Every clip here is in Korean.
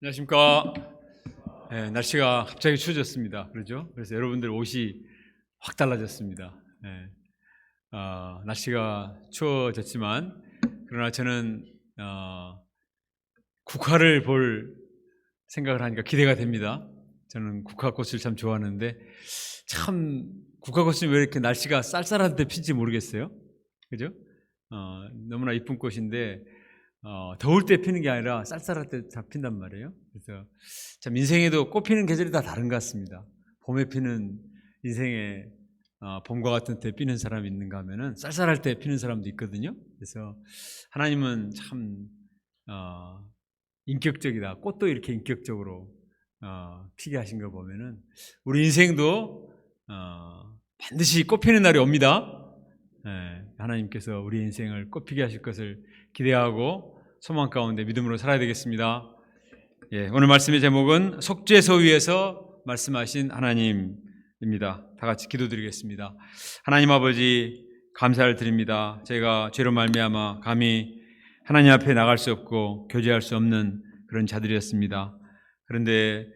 안녕하십니까. 네, 날씨가 갑자기 추워졌습니다. 그렇죠? 그래서 여러분들 옷이 확 달라졌습니다. 네, 날씨가 추워졌지만 그러나 저는 국화를 볼 생각을 하니까 기대가 됩니다. 저는 국화꽃을 참 좋아하는데 참 국화꽃이 왜 이렇게 날씨가 쌀쌀한 때 피는지 모르겠어요. 그죠? 너무나 이쁜 꽃인데 더울 때 피는 게 아니라 쌀쌀할 때 잘 핀단 말이에요. 그래서 참 인생에도 꽃 피는 계절이 다 다른 것 같습니다. 봄에 피는 인생에 봄과 같은 때 피는 사람이 있는가 하면은 쌀쌀할 때 피는 사람도 있거든요. 그래서 하나님은 참 인격적이다. 꽃도 이렇게 인격적으로 피게 하신 거 보면은 우리 인생도 반드시 꽃 피는 날이 옵니다. 하나님께서 우리 인생을 꽃피게 하실 것을 기대하고 소망 가운데 믿음으로 살아야 되겠습니다. 오늘 말씀의 제목은 속죄소 위에서 말씀하신 하나님입니다. 다 같이 기도드리겠습니다. 하나님 아버지 감사를 드립니다. 제가 죄로 말미암아 감히 하나님 앞에 나갈 수 없고 교제할 수 없는 그런 자들이었습니다. 그런데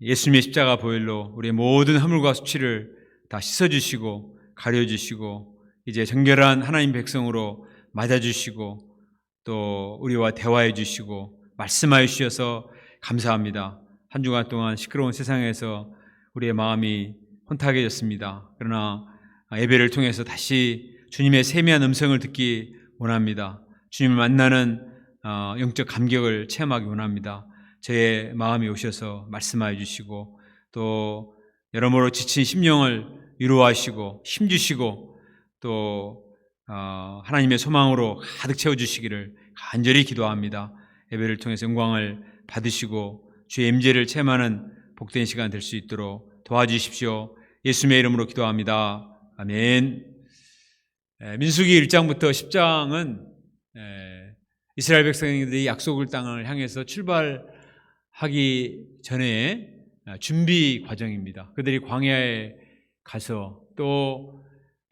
예수님의 십자가 보혈로 우리의 모든 허물과 수치를 다 씻어주시고 가려주시고 이제 정결한 하나님 백성으로 맞아주시고 또 우리와 대화해 주시고 말씀하여 주셔서 감사합니다. 한 주간 동안 시끄러운 세상에서 우리의 마음이 혼탁해졌습니다. 그러나 예배를 통해서 다시 주님의 세미한 음성을 듣기 원합니다. 주님을 만나는 영적 감격을 체험하기 원합니다. 제 마음에 오셔서 말씀하여 주시고 또 여러모로 지친 심령을 위로하시고 힘주시고 또 하나님의 소망으로 가득 채워주시기를 간절히 기도합니다. 예배를 통해서 영광을 받으시고 주의 임재를 체험하는 복된 시간 될 수 있도록 도와주십시오. 예수님의 이름으로 기도합니다. 아멘. 민수기 1장부터 10장은 이스라엘 백성들이 약속을 땅을 향해서 출발하기 전에 준비 과정입니다. 그들이 광야에 가서 또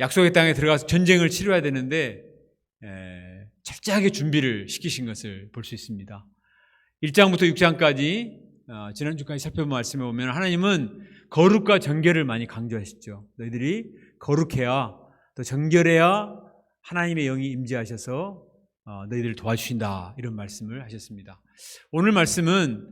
약속의 땅에 들어가서 전쟁을 치러야 되는데 철저하게 준비를 시키신 것을 볼 수 있습니다. 1장부터 6장까지 지난주까지 살펴본 말씀에 보면 하나님은 거룩과 정결을 많이 강조하셨죠. 너희들이 거룩해야 또 정결해야 하나님의 영이 임재하셔서 너희들을 도와주신다 이런 말씀을 하셨습니다. 오늘 말씀은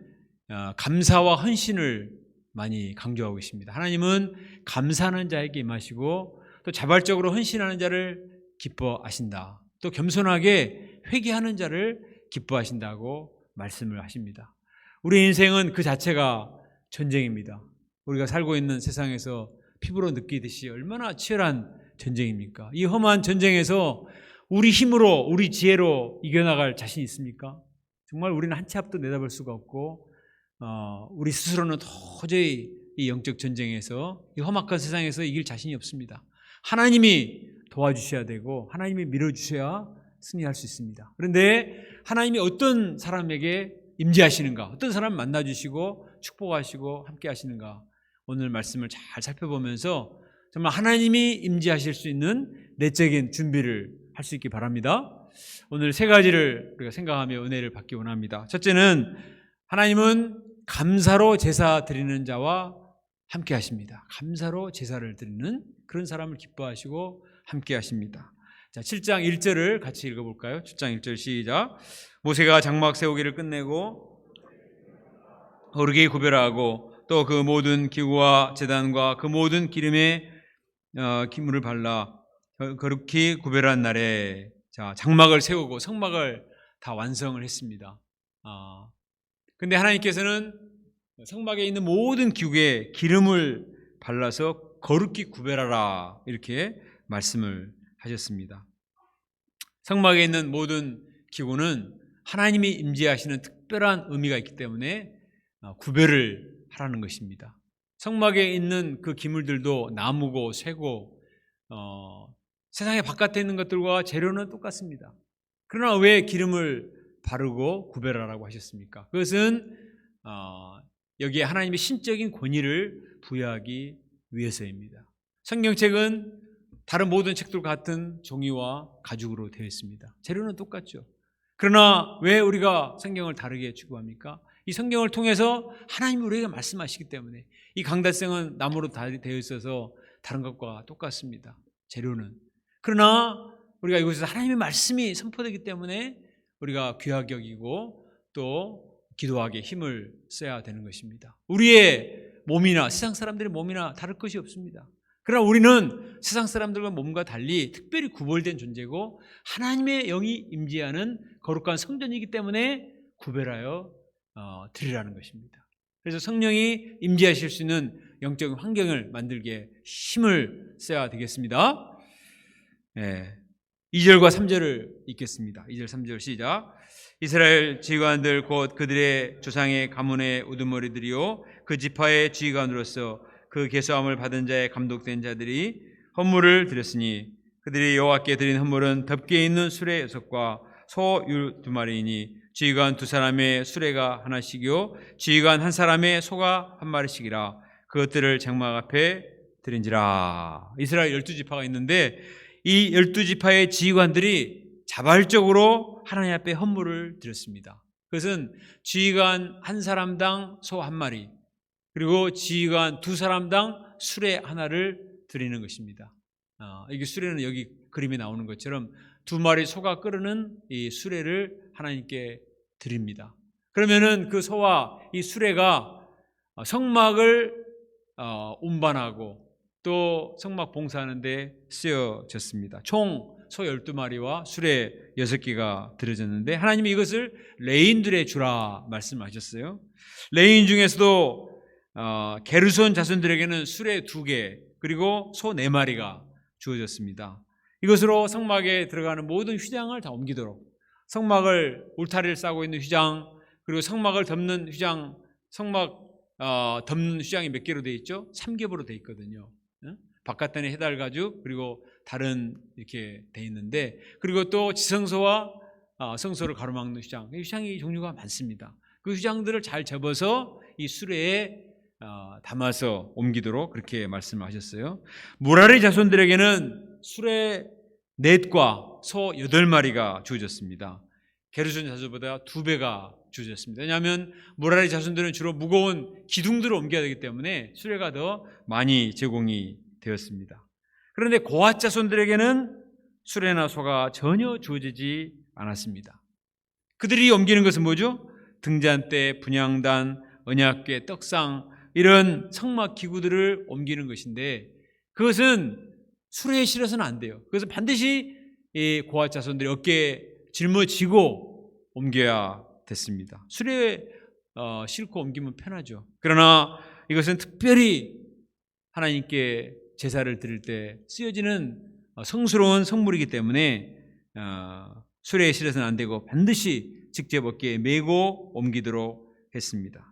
감사와 헌신을 많이 강조하고 있습니다. 하나님은 감사하는 자에게 임하시고 또 자발적으로 헌신하는 자를 기뻐하신다. 또 겸손하게 회개하는 자를 기뻐하신다고 말씀을 하십니다. 우리 인생은 그 자체가 전쟁입니다. 우리가 살고 있는 세상에서 피부로 느끼듯이 얼마나 치열한 전쟁입니까? 이 험한 전쟁에서 우리 힘으로 우리 지혜로 이겨나갈 자신 있습니까? 정말 우리는 한 치 앞도 내다볼 수가 없고 우리 스스로는 도저히 이 영적 전쟁에서 이 험악한 세상에서 이길 자신이 없습니다. 하나님이 도와주셔야 되고 하나님이 밀어주셔야 승리할 수 있습니다. 그런데 하나님이 어떤 사람에게 임재하시는가, 어떤 사람 만나주시고 축복하시고 함께 하시는가, 오늘 말씀을 잘 살펴보면서 정말 하나님이 임재하실 수 있는 내적인 준비를 할 수 있기 바랍니다. 오늘 세 가지를 우리가 생각하며 은혜를 받기 원합니다. 첫째는 하나님은 감사로 제사 드리는 자와 함께 하십니다. 감사로 제사를 드리는 그런 사람을 기뻐하시고 함께 하십니다. 자, 7장 1절을 같이 읽어볼까요? 7장 1절 시작. 모세가 장막 세우기를 끝내고 거룩히 구별하고 또 그 모든 기구와 제단과 그 모든 기름에 기물을 발라 거룩히 구별한 날에 자, 장막을 세우고 성막을 다 완성을 했습니다. 근데 하나님께서는 성막에 있는 모든 기구에 기름을 발라서 거룩히 구별하라 이렇게 말씀을 하셨습니다. 성막에 있는 모든 기구는 하나님이 임재하시는 특별한 의미가 있기 때문에 구별을 하라는 것입니다. 성막에 있는 그 기물들도 나무고 쇠고 세상의 바깥에 있는 것들과 재료는 똑같습니다. 그러나 왜 기름을 바르고 구별하라고 하셨습니까? 그것은 여기에 하나님의 신적인 권위를 부여하기 위해서입니다. 성경책은 다른 모든 책들과 같은 종이와 가죽으로 되어 있습니다. 재료는 똑같죠. 그러나 왜 우리가 성경을 다르게 추구합니까? 이 성경을 통해서 하나님이 우리에게 말씀하시기 때문에. 이 강다성은 나무로 되어 있어서 다른 것과 똑같습니다. 재료는. 그러나 우리가 이곳에서 하나님의 말씀이 선포되기 때문에 우리가 귀하게 여기고 또 기도하기에 힘을 써야 되는 것입니다. 우리의 몸이나 세상 사람들의 몸이나 다를 것이 없습니다. 그러나 우리는 세상 사람들과 몸과 달리 특별히 구별된 존재고 하나님의 영이 임재하는 거룩한 성전이기 때문에 구별하여 드리라는 것입니다. 그래서 성령이 임재하실 수 있는 영적인 환경을 만들기에 힘을 써야 되겠습니다. 2절과 3절을 읽겠습니다. 2절 3절 시작. 이스라엘 지휘관들 곧 그들의 조상의 가문의 우두머리들이요 그 지파의 지휘관으로서 그 계수함을 받은 자의 감독된 자들이 헌물을 드렸으니 그들이 여호와께 드린 헌물은 덮개 있는 수레 6과 소 율 2마리이니 지휘관 2사람의 수레가 하나씩이요 지휘관 1사람의 소가 1마리씩이라 그것들을 장막 앞에 드린지라. 이스라엘 12지파가 있는데 이 12지파의 지휘관들이 자발적으로 하나님 앞에 헌물을 드렸습니다. 그것은 지휘관 1사람당 소 1마리 그리고 지휘관 2사람당 수레 하나를 드리는 것입니다. 이게 수레는 여기 그림에 나오는 것처럼 2마리 소가 끄르는 이 수레를 하나님께 드립니다. 그러면은 그 소와 이 수레가 성막을 운반하고 또 성막 봉사하는 데 쓰여졌습니다. 총 소 12마리와 수레 6개가 들어졌는데 하나님이 이것을 레인들의 주라 말씀하셨어요. 레인 중에서도 게르손 자손들에게는 수레 2개 그리고 소 4마리가 주어졌습니다. 이것으로 성막에 들어가는 모든 휘장을 다 옮기도록 성막을 울타리를 싸고 있는 휘장 그리고 성막을 덮는 휘장 성막 덮는 휘장이 몇 개로 되어 있죠? 3겹으로 되어 있거든요. 바깥단에 해달 가죽 그리고 다른 이렇게 되어 있는데 그리고 또 지성소와 성소를 가로막는 휘장 이 휘장이 종류가 많습니다. 그 휘장들을 잘 접어서 이 수레에 담아서 옮기도록 그렇게 말씀하셨어요. 무라리 자손들에게는 수레 4과 소 8마리가 주어졌습니다. 게르손 자손보다 2배가 주어졌습니다. 왜냐하면 무라리 자손들은 주로 무거운 기둥들을 옮겨야 되기 때문에 수레가 더 많이 제공이 되었습니다. 그런데 고앗 자손들에게는 수레나 소가 전혀 주어지지 않았습니다. 그들이 옮기는 것은 뭐죠? 등잔대, 분향단, 언약궤, 떡상 이런 성막 기구들을 옮기는 것인데 그것은 수레에 실어서는 안 돼요. 그래서 반드시 이 고앗 자손들이 어깨에 짊어지고 옮겨야 됐습니다. 수레에 싣고 옮기면 편하죠. 그러나 이것은 특별히 하나님께 제사를 드릴 때 쓰여지는 성스러운 성물이기 때문에 수레에 실어서는 안 되고 반드시 직접 어깨에 메고 옮기도록 했습니다.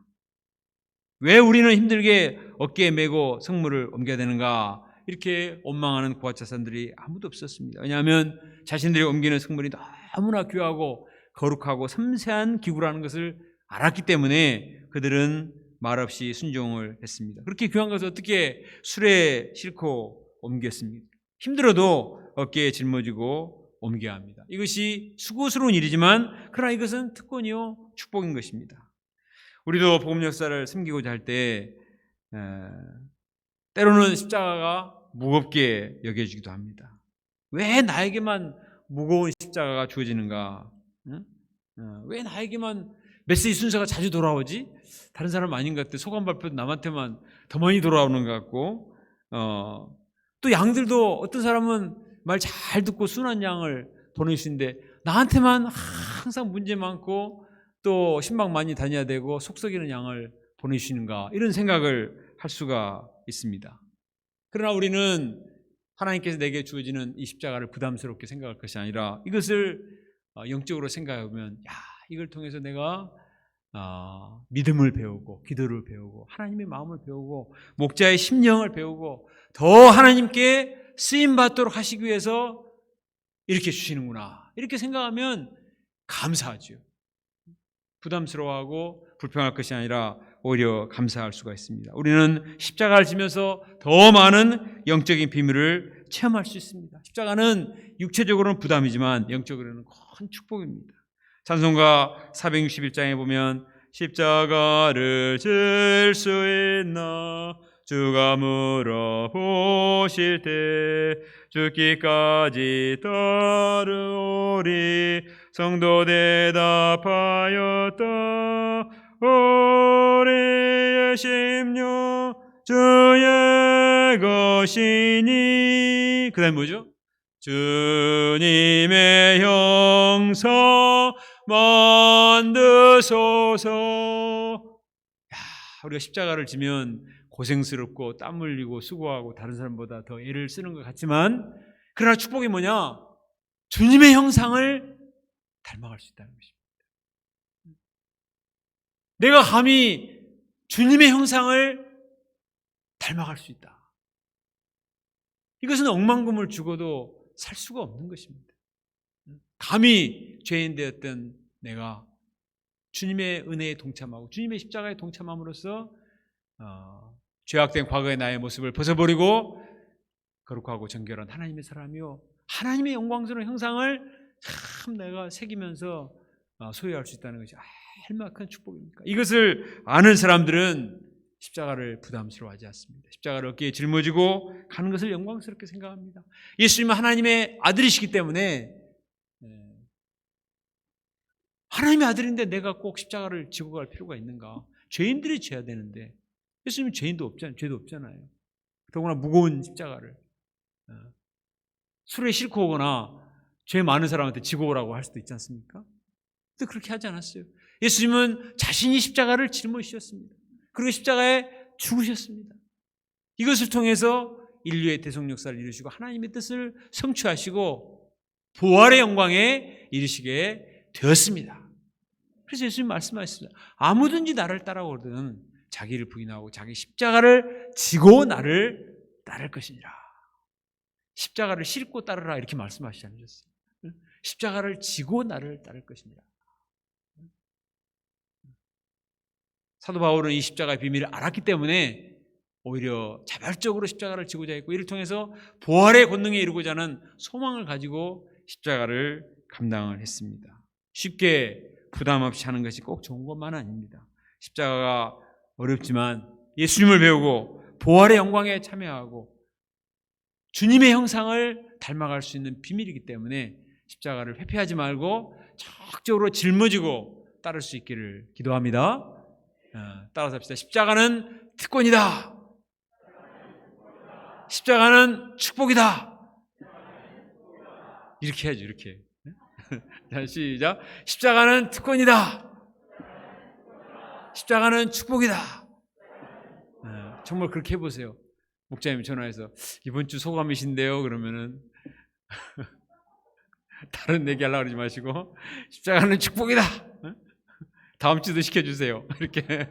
왜 우리는 힘들게 어깨에 메고 성물을 옮겨야 되는가? 이렇게 원망하는 고앗 자손들이 아무도 없었습니다. 왜냐하면 자신들이 옮기는 성물이 너무나 귀하고 거룩하고 섬세한 기구라는 것을 알았기 때문에 그들은 말없이 순종을 했습니다. 그렇게 귀한 것을 어떻게 수레에 싣고 옮겼습니까? 힘들어도 어깨에 짊어지고 옮겨야 합니다. 이것이 수고스러운 일이지만 그러나 이것은 특권이요 축복인 것입니다. 우리도 복음 역사를 섬기고자 할 때 때로는 십자가가 무겁게 여겨지기도 합니다. 왜 나에게만 무거운 십자가가 주어지는가? 왜 나에게만 메시지 순서가 자주 돌아오지? 다른 사람 아닌 것 같아. 소감 발표도 남한테만 더 많이 돌아오는 것 같고 또 양들도 어떤 사람은 말 잘 듣고 순한 양을 보내주시는데 나한테만 항상 문제 많고 또 신방 많이 다녀야 되고 속 썩이는 양을 보내주시는가 이런 생각을 할 수가 있습니다. 그러나 우리는 하나님께서 내게 주어지는 이 십자가를 부담스럽게 생각할 것이 아니라 이것을 영적으로 생각해 보면 이걸 통해서 내가 믿음을 배우고 기도를 배우고 하나님의 마음을 배우고 목자의 심령을 배우고 더 하나님께 쓰임받도록 하시기 위해서 이렇게 주시는구나 이렇게 생각하면 감사하죠. 부담스러워하고 불평할 것이 아니라 오히려 감사할 수가 있습니다. 우리는 십자가를 지면서 더 많은 영적인 비밀을 체험할 수 있습니다. 십자가는 육체적으로는 부담이지만 영적으로는 큰 축복입니다. 찬송가 461장에 보면 십자가를 질 수 있나 주가 물어보실 때 죽기까지 따르오리. 성도 대답하였다. 우리의 심령 주의 것이니. 그 다음에 뭐죠? 주님의 형상 만드소서. 우리가 십자가를 지면 고생스럽고 땀 흘리고 수고하고 다른 사람보다 더 애를 쓰는 것 같지만, 그러나 축복이 뭐냐? 주님의 형상을 닮아갈 수 있다는 것입니다. 내가 감히 주님의 형상을 닮아갈 수 있다. 이것은 억만금을 죽어도 살 수가 없는 것입니다. 감히 죄인 되었던 내가 주님의 은혜에 동참하고 주님의 십자가에 동참함으로써 죄악된 과거의 나의 모습을 벗어버리고 거룩하고 정결한 하나님의 사람이요 하나님의 영광스러운 형상을 참 내가 새기면서 소유할 수 있다는 것이 얼마나 큰 축복입니까? 이것을 아는 사람들은 십자가를 부담스러워하지 않습니다. 십자가를 어깨에 짊어지고 가는 것을 영광스럽게 생각합니다. 예수님은 하나님의 아들이시기 때문에, 하나님의 아들인데 내가 꼭 십자가를 지고 갈 필요가 있는가? 죄인들이 져야 되는데 예수님은 죄도 없잖아요. 더구나 무거운 십자가를 술에 싣고 오거나 죄 많은 사람한테 지고 오라고 할 수도 있지 않습니까? 근데 그렇게 하지 않았어요. 예수님은 자신이 십자가를 짊어지셨습니다. 그리고 십자가에 죽으셨습니다. 이것을 통해서 인류의 대속 역사를 이루시고 하나님의 뜻을 성취하시고 부활의 영광에 이르시게 되었습니다. 그래서 예수님 말씀하셨습니다. 아무든지 나를 따라오거든 자기를 부인하고 자기 십자가를 지고 나를 따를 것이니라. 십자가를 싣고 따르라 이렇게 말씀하시지 않으셨어요? 십자가를 지고 나를 따를 것이니라. 사도 바울은 이 십자가의 비밀을 알았기 때문에 오히려 자발적으로 십자가를 지고자 했고, 이를 통해서 부활의 권능에 이르고자 하는 소망을 가지고 십자가를 감당을 했습니다. 쉽게 부담 없이 하는 것이 꼭 좋은 것만은 아닙니다. 십자가가 어렵지만 예수님을 배우고 부활의 영광에 참여하고 주님의 형상을 닮아갈 수 있는 비밀이기 때문에 십자가를 회피하지 말고 적극적으로 짊어지고 따를 수 있기를 기도합니다. 따라서 합시다. 십자가는 특권이다. 십자가는 축복이다. 이렇게 해야죠. 이렇게. 자, 시작. 십자가는 특권이다. 십자가는 축복이다. 정말 그렇게 해보세요. 목사님 전화해서 이번 주 소감이신데요 그러면은 다른 얘기 하려고 그러지 마시고 십자가는 축복이다. 다음 주도 시켜주세요. 이렇게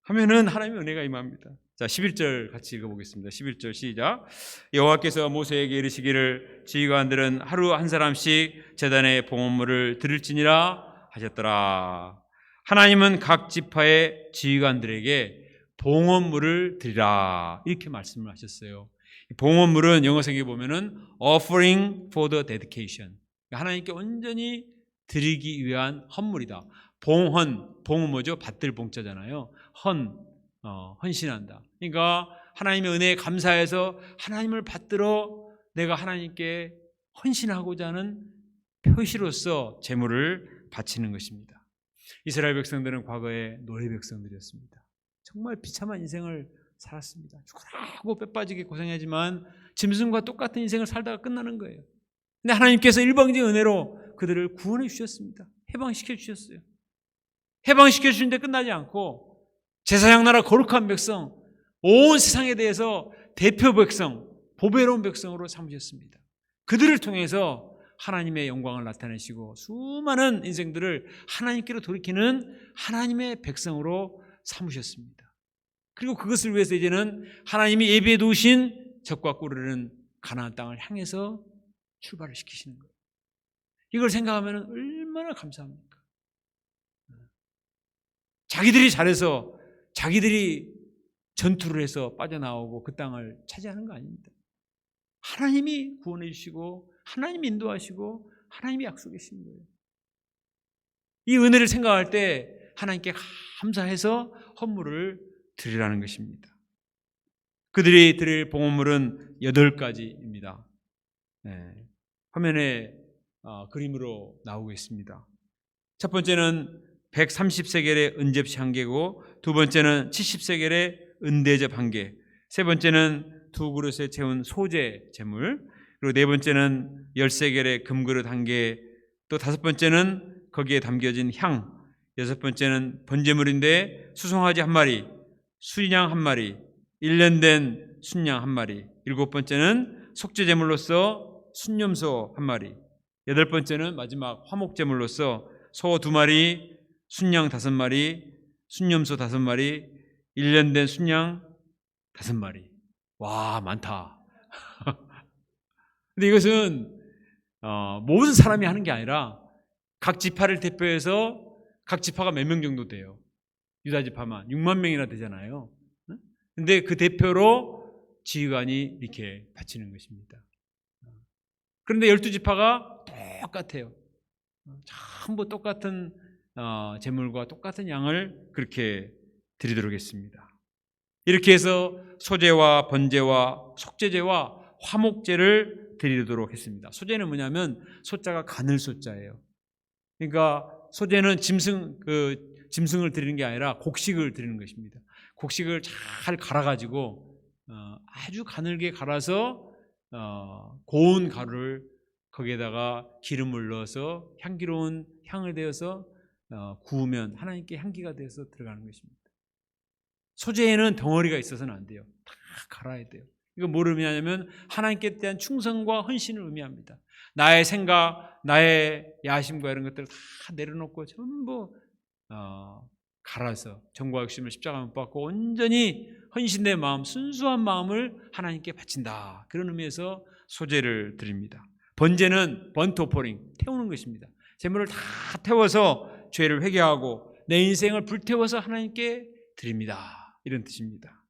하면은 하나님의 은혜가 임합니다. 자, 11절 같이 읽어보겠습니다. 11절 시작. 여호와께서 모세에게 이르시기를 지휘관들은 하루 한 사람씩 제단의 봉헌물을 드릴지니라 하셨더라. 하나님은 각 지파의 지휘관들에게 봉헌물을 드리라 이렇게 말씀을 하셨어요. 봉헌물은 영어 성경에 보면은 offering for the dedication, 하나님께 온전히 드리기 위한 헌물이다. 봉은 뭐죠? 받들 봉자잖아요. 헌신한다. 그러니까 하나님의 은혜에 감사해서 하나님을 받들어 내가 하나님께 헌신하고자 하는 표시로서 제물을 바치는 것입니다. 이스라엘 백성들은 과거에 노예 백성들이었습니다. 정말 비참한 인생을 살았습니다. 죽으라고 뼈빠지게 고생하지만 짐승과 똑같은 인생을 살다가 끝나는 거예요. 근데 하나님께서 일방적인 은혜로 그들을 구원해 주셨습니다. 해방시켜 주셨어요. 해방시켜 주시는데 끝나지 않고 제사장 나라 거룩한 백성, 온 세상에 대해서 대표 백성, 보배로운 백성으로 삼으셨습니다. 그들을 통해서 하나님의 영광을 나타내시고 수많은 인생들을 하나님께로 돌이키는 하나님의 백성으로 삼으셨습니다. 그리고 그것을 위해서 이제는 하나님이 예비해 두신 적과 꿀을 가나안 땅을 향해서 출발을 시키시는 거예요. 이걸 생각하면 얼마나 감사합니까? 자기들이 잘해서 자기들이 전투를 해서 빠져나오고 그 땅을 차지하는 거 아닙니다. 하나님이 구원해 주시고 하나님이 인도하시고 하나님이 약속해 주신 거예요. 이 은혜를 생각할 때 하나님께 감사해서 헌물을 드리라는 것입니다. 그들이 드릴 봉헌물은 8가지입니다. 화면에 그림으로 나오고 있습니다. 첫 번째는 130세겔의 은접시 1개고, 두 번째는 70세겔의 은대접 1개, 세 번째는 2그릇에 채운 소재 제물, 그리고 네 번째는 10세겔의 금그릇 1개, 또 다섯 번째는 거기에 담겨진 향, 여섯 번째는 번제물인데 수송아지 1마리, 순양 1마리, 1년 된 순양 1마리, 일곱 번째는 속죄제물로서 순염소 1마리, 여덟 번째는 마지막 화목제물로서 소 2마리, 순양 5마리, 순염소 5마리, 1년 된 순양 5마리. 와, 많다. 근데 이것은 모든 사람이 하는 게 아니라 각 지파를 대표해서, 각 지파가 몇 명 정도 돼요? 유다 지파만 6만 명이나 되잖아요. 근데 그 대표로 지휘관이 이렇게 바치는 것입니다. 그런데 12지파가 똑같아요. 전부 똑같은 제물과 똑같은 양을 그렇게 드리도록 했습니다. 이렇게 해서 소제와 번제와 속죄제와 화목제를 드리도록 했습니다. 소제는 뭐냐면 소자가 가늘 소자예요. 그러니까 소제는 짐승을 드리는 게 아니라 곡식을 드리는 것입니다. 곡식을 잘 갈아가지고 아주 가늘게 갈아서 고운 가루를 거기에다가 기름을 넣어서 향기로운 향을 내어서 구우면 하나님께 향기가 되어서 들어가는 것입니다. 소제에는 덩어리가 있어서는 안 돼요. 다 갈아야 돼요. 이거 뭘 의미하냐면 하나님께 대한 충성과 헌신을 의미합니다. 나의 생각, 나의 야심과 이런 것들을 다 내려놓고 전부 갈아서 정과 욕심을 십자가에 못 박고 온전히 헌신된 마음, 순수한 마음을 하나님께 바친다. 그런 의미에서 소제를 드립니다. 번제는 번트 오퍼링, 태우는 것입니다. 제물을 다 태워서 죄를 회개하고 내 인생을 불태워서 하나님께 드립니다. 이런 뜻입니다.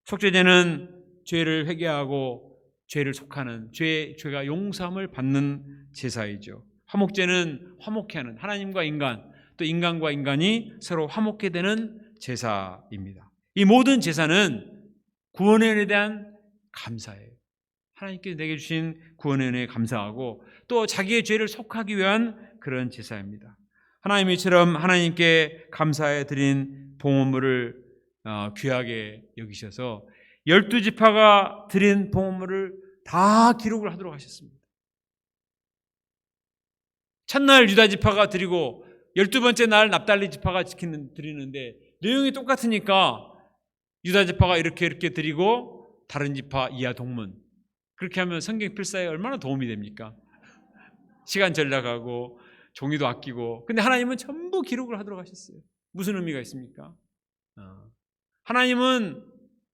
속죄제는 죄를 회개하고 죄를 속하는, 죄가 용서함을 받는 제사이죠. 화목제는 화목케 하는, 하나님과 인간, 또 인간과 인간이 서로 화목케 되는 제사입니다. 이 모든 제사는 구원의 은혜에 대한 감사예요. 하나님께서 내게 주신 구원의 은혜에 감사하고 또 자기의 죄를 속하기 위한 그런 제사입니다. 하나님이 이처럼 하나님께 감사해 드린 봉헌물을 귀하게 여기셔서 12지파가 드린 봉헌물을 다 기록을 하도록 하셨습니다. 첫날 유다 지파가 드리고 12번째 날 납달리 지파가 드리는데 내용이 똑같으니까 유다 지파가 이렇게 드리고 다른 지파 이하 동문, 그렇게 하면 성경 필사에 얼마나 도움이 됩니까? 시간 절약하고 종이도 아끼고. 근데 하나님은 전부 기록을 하도록 하셨어요. 무슨 의미가 있습니까? 하나님은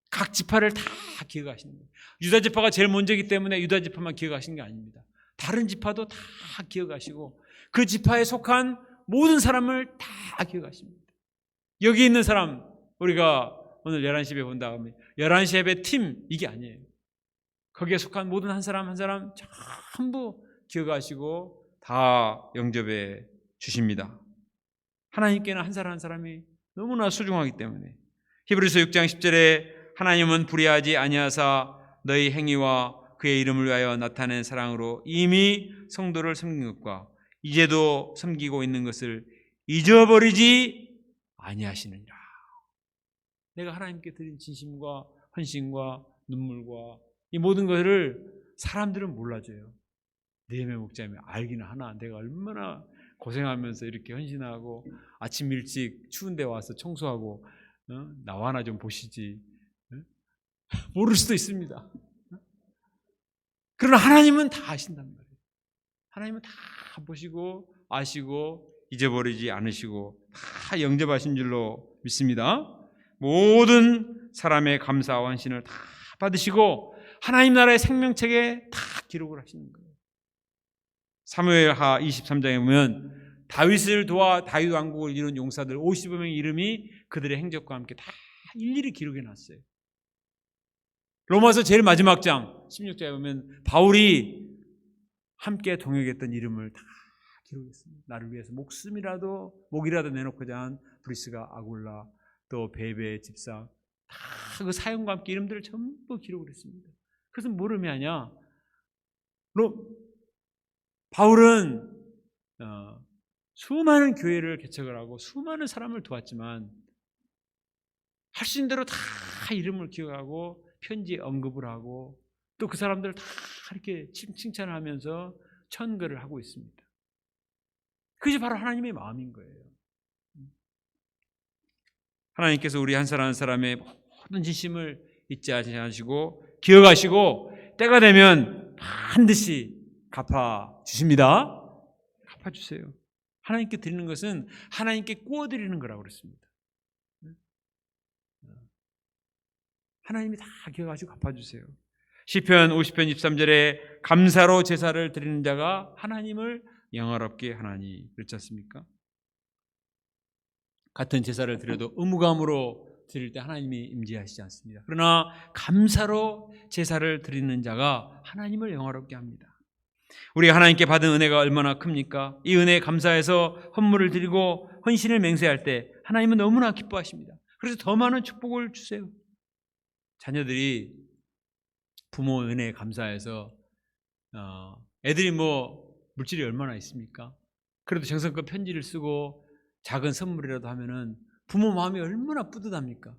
각 지파를 다 기억하시는 거예요. 유다 지파가 제일 먼저이기 때문에 유다 지파만 기억하시는 게 아닙니다. 다른 지파도 다 기억하시고 그 지파에 속한 모든 사람을 다 기억하십니다. 여기 있는 사람, 우리가 오늘 11시 예배 본다 하면 11시 예배 팀, 이게 아니에요. 거기에 속한 모든 한 사람 한 사람 전부 기억하시고 다 영접해 주십니다. 하나님께는 한 사람 한 사람이 너무나 소중하기 때문에 히브리서 6장 10절에 하나님은 불의하지 아니하사 너희 행위와 그의 이름을 위하여 나타낸 사랑으로 이미 성도를 섬긴 것과 이제도 섬기고 있는 것을 잊어버리지 아니하시느니라. 내가 하나님께 드린 진심과 헌신과 눈물과 이 모든 것을 사람들은 몰라줘요. 네메 목자님이 알기는 하나. 내가 얼마나 고생하면서 이렇게 헌신하고 아침 일찍 추운데 와서 청소하고 나와 하나 좀 보시지. 모를 수도 있습니다. 그러나 하나님은 다 아신단 말이에요. 하나님은 다 보시고 아시고 잊어버리지 않으시고 다 영접하신 줄로 믿습니다. 모든 사람의 감사와 헌신을 다 받으시고 하나님 나라의 생명책에 다 기록을 하시는 거예요. 사무엘하 23장에 보면 다윗을 도와 다윗 왕국을 이룬 용사들 55명의 이름이 그들의 행적과 함께 다 일일이 기록해 놨어요. 로마서 제일 마지막 장 16장에 보면 바울이 함께 동역했던 이름을 다 기록했습니다. 나를 위해서 목이라도 내놓고자 한 브리스가, 아굴라, 또 베베 집사, 다 그 사형과 함께 이름들을 전부 기록을 했습니다. 그것은 뭘 의미하냐? 바울은 수많은 교회를 개척을 하고 수많은 사람을 도왔지만 할 수 있는 대로 다 이름을 기억하고 편지에 언급을 하고 또 그 사람들을 다 이렇게 칭찬하면서 천거를 하고 있습니다. 그것이 바로 하나님의 마음인 거예요. 하나님께서 우리 한 사람 한 사람의 모든 진심을 잊지 않으시고 기억하시고 때가 되면 반드시 갚아주십니다. 갚아주세요. 하나님께 드리는 것은 하나님께 구워드리는 거라고 그랬습니다. 하나님이 다 기억하시고 갚아주세요. 시편 50편 23절에 감사로 제사를 드리는 자가 하나님을 영화롭게 하나니 그렇지 않습니까? 같은 제사를 드려도 의무감으로 드릴 때 하나님이 임재하시지 않습니다. 그러나 감사로 제사를 드리는 자가 하나님을 영화롭게 합니다. 우리가 하나님께 받은 은혜가 얼마나 큽니까? 이 은혜에 감사해서 헌물을 드리고 헌신을 맹세할 때 하나님은 너무나 기뻐하십니다. 그래서 더 많은 축복을 주세요. 자녀들이 부모 은혜에 감사해서 애들이 물질이 얼마나 있습니까? 그래도 정성껏 편지를 쓰고 작은 선물이라도 하면은 부모 마음이 얼마나 뿌듯합니까?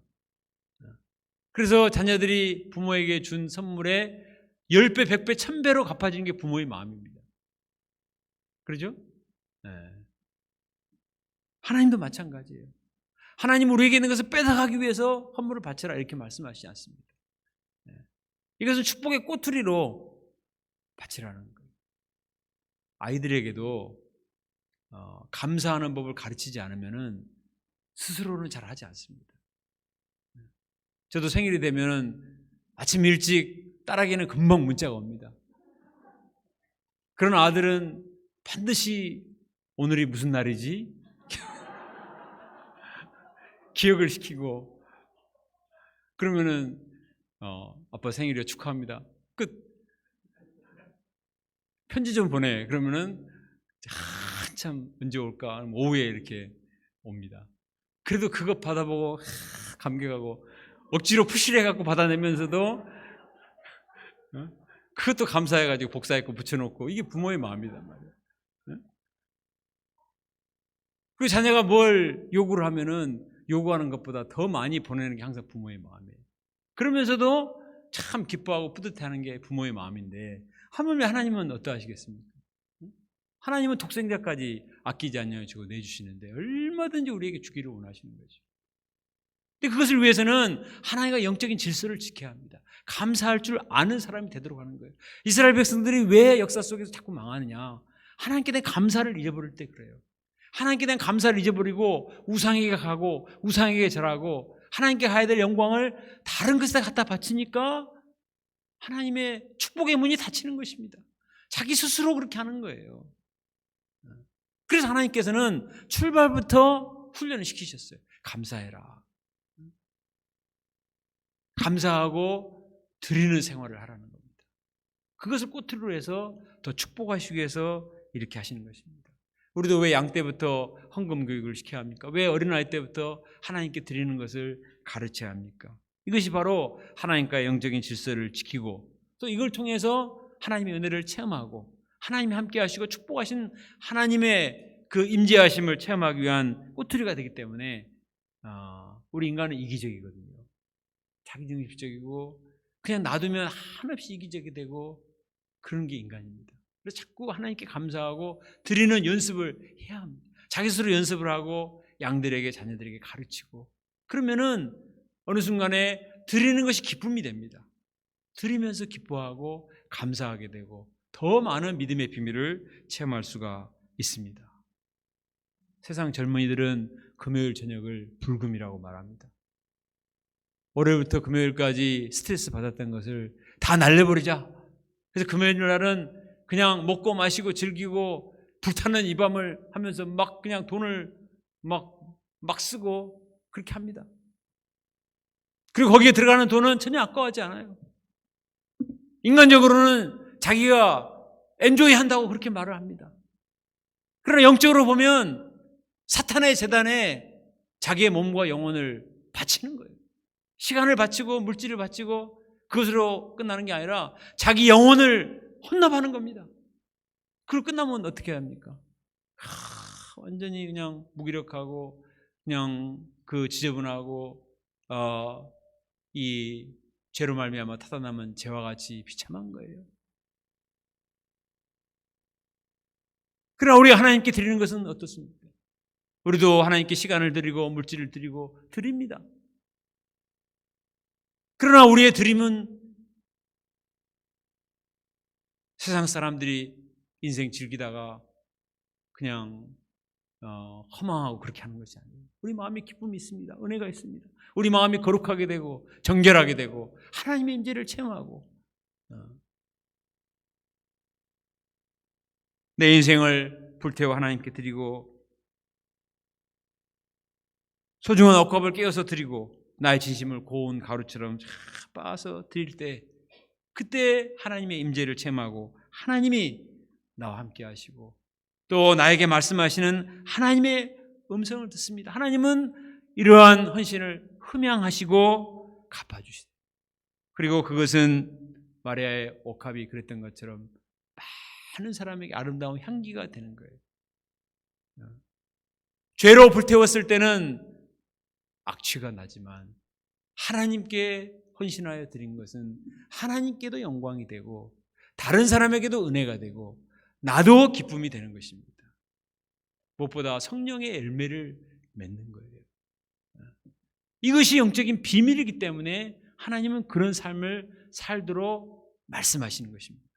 그래서 자녀들이 부모에게 준 선물에 10배, 100배, 1000배로 갚아지는 게 부모의 마음입니다. 그렇죠? 네. 하나님도 마찬가지예요. 하나님 우리에게 있는 것을 뺏어가기 위해서 헌물을 바쳐라 이렇게 말씀하시지 않습니다. 네. 이것은 축복의 꼬투리로 바치라는 거예요. 아이들에게도 감사하는 법을 가르치지 않으면 스스로는 잘 하지 않습니다. 저도 생일이 되면 아침 일찍 딸에게는 금방 문자가 옵니다. 그런 아들은 반드시 오늘이 무슨 날이지? 기억을 시키고 그러면은 아빠 생일이요 축하합니다. 끝. 편지 좀 보내. 그러면은 한참 언제 올까? 오후에 이렇게 옵니다. 그래도 그것 받아보고 감격하고 억지로 푸시를 해갖고 받아내면서도 그것도 감사해가지고 복사했고 붙여놓고 이게 부모의 마음이란 말이에요. 그 자녀가 뭘 요구를 하면은 요구하는 것보다 더 많이 보내는 게 항상 부모의 마음이에요. 그러면서도 참 기뻐하고 뿌듯해하는 게 부모의 마음인데 하물며 하나님은 어떠하시겠습니까? 하나님은 독생자까지 아끼지 않냐고 내주시는데 얼마든지 우리에게 주기를 원하시는 거죠. 근데 그것을 위해서는 하나님과 영적인 질서를 지켜야 합니다. 감사할 줄 아는 사람이 되도록 하는 거예요. 이스라엘 백성들이 왜 역사 속에서 자꾸 망하느냐? 하나님께 대한 감사를 잊어버릴 때 그래요. 하나님께 대한 감사를 잊어버리고 우상에게 가고 우상에게 절하고 하나님께 가야 될 영광을 다른 것에 갖다 바치니까 하나님의 축복의 문이 닫히는 것입니다. 자기 스스로 그렇게 하는 거예요. 그래서 하나님께서는 출발부터 훈련을 시키셨어요. 감사해라. 감사하고 드리는 생활을 하라는 겁니다. 그것을 꼬투리로 해서 더 축복하시기 위해서 이렇게 하시는 것입니다. 우리도 왜 양 때부터 헌금 교육을 시켜야 합니까? 왜 어린아이 때부터 하나님께 드리는 것을 가르쳐야 합니까? 이것이 바로 하나님과의 영적인 질서를 지키고 또 이걸 통해서 하나님의 은혜를 체험하고 하나님이 함께 하시고 축복하신 하나님의 그 임재하심을 체험하기 위한 꼬투리가 되기 때문에 우리 인간은 이기적이거든요. 자기중심적이고 그냥 놔두면 한없이 이기적이 되고 그런 게 인간입니다. 그래서 자꾸 하나님께 감사하고 드리는 연습을 해야 합니다. 자기 스스로 연습을 하고 양들에게 자녀들에게 가르치고 그러면은 어느 순간에 드리는 것이 기쁨이 됩니다. 드리면서 기뻐하고 감사하게 되고 더 많은 믿음의 비밀을 체험할 수가 있습니다. 세상 젊은이들은 금요일 저녁을 불금이라고 말합니다. 월요일부터 금요일까지 스트레스 받았던 것을 다 날려버리자. 그래서 금요일 날은 그냥 먹고 마시고 즐기고 불타는 이 밤을 하면서 막 그냥 돈을 막 쓰고 그렇게 합니다. 그리고 거기에 들어가는 돈은 전혀 아까워하지 않아요. 인간적으로는 자기가 엔조이 한다고 그렇게 말을 합니다. 그러나 영적으로 보면 사탄의 재단에 자기의 몸과 영혼을 바치는 거예요. 시간을 바치고 물질을 바치고 그것으로 끝나는 게 아니라 자기 영혼을 혼납하는 겁니다. 그리고 끝나면 어떻게 합니까? 완전히 그냥 무기력하고 그냥 그 지저분하고 이 죄로 말미암아 타다남은 죄와 같이 비참한 거예요. 그러나 우리가 하나님께 드리는 것은 어떻습니까? 우리도 하나님께 시간을 드리고 물질을 드리고 드립니다. 그러나 우리의 드림은 세상 사람들이 인생 즐기다가 그냥 허망하고 그렇게 하는 것이 아니에요. 우리 마음에 기쁨이 있습니다. 은혜가 있습니다. 우리 마음이 거룩하게 되고 정결하게 되고 하나님의 임재를 체험하고 내 인생을 불태워 하나님께 드리고 소중한 억압을 깨어서 드리고 나의 진심을 고운 가루처럼 빻아서 드릴 때 그때 하나님의 임재를 체험하고 하나님이 나와 함께 하시고 또 나에게 말씀하시는 하나님의 음성을 듣습니다. 하나님은 이러한 헌신을 흠양하시고 갚아주시다. 그리고 그것은 마리아의 옥합이 그랬던 것처럼 많은 사람에게 아름다운 향기가 되는 거예요. 죄로 불태웠을 때는 악취가 나지만 하나님께 헌신하여 드린 것은 하나님께도 영광이 되고 다른 사람에게도 은혜가 되고 나도 기쁨이 되는 것입니다. 무엇보다 성령의 열매를 맺는 거예요. 이것이 영적인 비밀이기 때문에 하나님은 그런 삶을 살도록 말씀하시는 것입니다.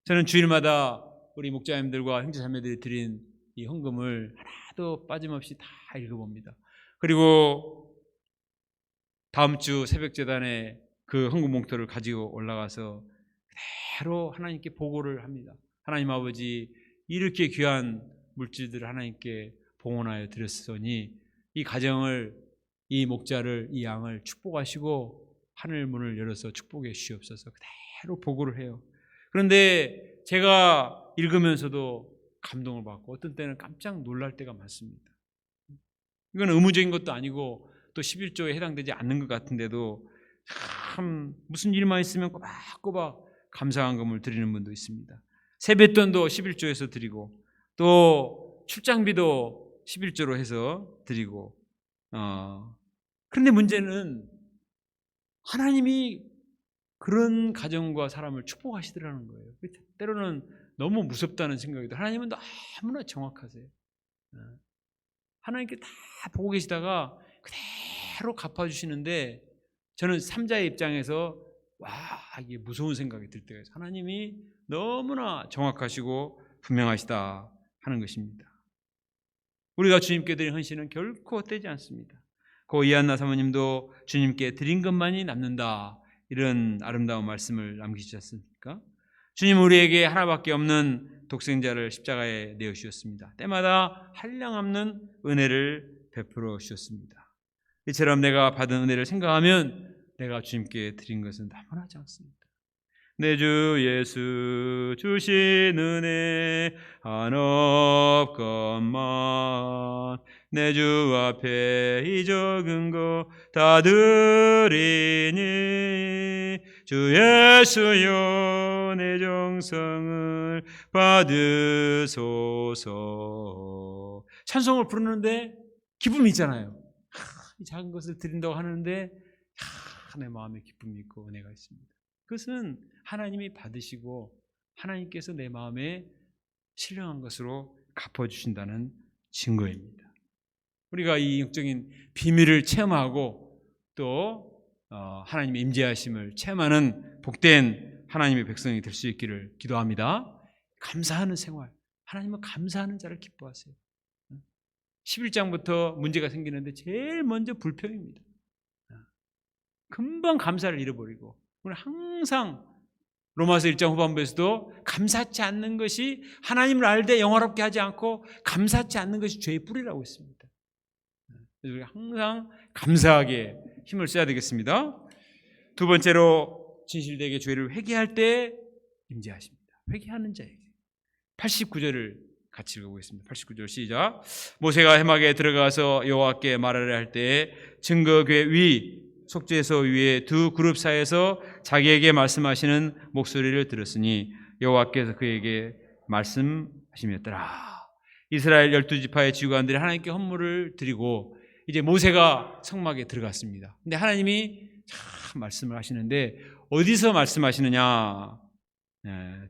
저는 주일마다 우리 목자님들과 형제자매들이 드린 이 헌금을 하나도 빠짐없이 다 읽어봅니다. 그리고 다음 주 새벽재단에 그 헌금 봉투를 가지고 올라가서 그대로 하나님께 보고를 합니다. 하나님 아버지, 이렇게 귀한 물질들을 하나님께 봉헌하여 드렸으니 이 가정을, 이 목자를, 이 양을 축복하시고 하늘 문을 열어서 축복해 주시옵소서. 그대로 보고를 해요. 그런데 제가 읽으면서도 감동을 받고 어떤 때는 깜짝 놀랄 때가 많습니다. 이건 의무적인 것도 아니고 또 11조에 해당되지 않는 것 같은데도 참 무슨 일만 있으면 꼬박꼬박 감사한금을 드리는 분도 있습니다. 세뱃돈도 11조에서 드리고 또 출장비도 11조로 해서 드리고 그런데 문제는 하나님이 그런 가정과 사람을 축복하시더라는 거예요. 때로는 너무 무섭다는 생각이 들어요. 하나님은 너무나 정확하세요. 하나님께 다 보고 계시다가 그대로 갚아주시는데 저는 삼자의 입장에서 이게 무서운 생각이 들 때가 있어요. 하나님이 너무나 정확하시고 분명하시다 하는 것입니다. 우리가 주님께 드린 헌신은 결코 헛되지 않습니다. 고 이한나 사모님도 주님께 드린 것만이 남는다, 이런 아름다운 말씀을 남기셨습니까? 주님은 우리에게 하나밖에 없는 독생자를 십자가에 내어주셨습니다. 때마다 한량없는 은혜를 베풀어 주셨습니다. 이처럼 내가 받은 은혜를 생각하면 내가 주님께 드린 것은 너무나 작습니다. 내 주 예수 주신 은혜 한없건만 내 주 앞에 이 적은 거 다 드리니 주 예수여 내 정성을 받으소서. 찬송을 부르는데 기쁨이 있잖아요. 이 작은 것을 드린다고 하는데 내 마음에 기쁨이 있고 은혜가 있습니다. 그것은 하나님이 받으시고 하나님께서 내 마음에 신령한 것으로 갚아주신다는 증거입니다. 우리가 이 영적인 비밀을 체험하고 또 하나님의 임재하심을 체험하는 복된 하나님의 백성이 될 수 있기를 기도합니다. 감사하는 생활, 하나님은 감사하는 자를 기뻐하세요. 11장부터 문제가 생기는데 제일 먼저 불평입니다. 금방 감사를 잃어버리고, 우리는 항상 로마서 1장 후반부에서도 감사치 않는 것이 하나님을 알되 영화롭게 하지 않고 감사치 않는 것이 죄의 뿌리라고 했습니다. 그래서 우리가 항상 감사하게 힘을 써야 되겠습니다. 두 번째로 진실되게 죄를 회개할 때 임재하십니다. 회개하는 자에게 89절을 같이 읽어보겠습니다. 89절 시작. 모세가 회막에 들어가서 여호와께 말하려 할 때에 증거궤 위 속죄소 위에 두 그룹 사이에서 자기에게 말씀하시는 목소리를 들었으니 여호와께서 그에게 말씀하심이었더라. 이스라엘 12지파의 지휘관들이 하나님께 헌물을 드리고 이제 모세가 성막에 들어갔습니다. 근데 하나님이 참 말씀을 하시는데 어디서 말씀하시느냐?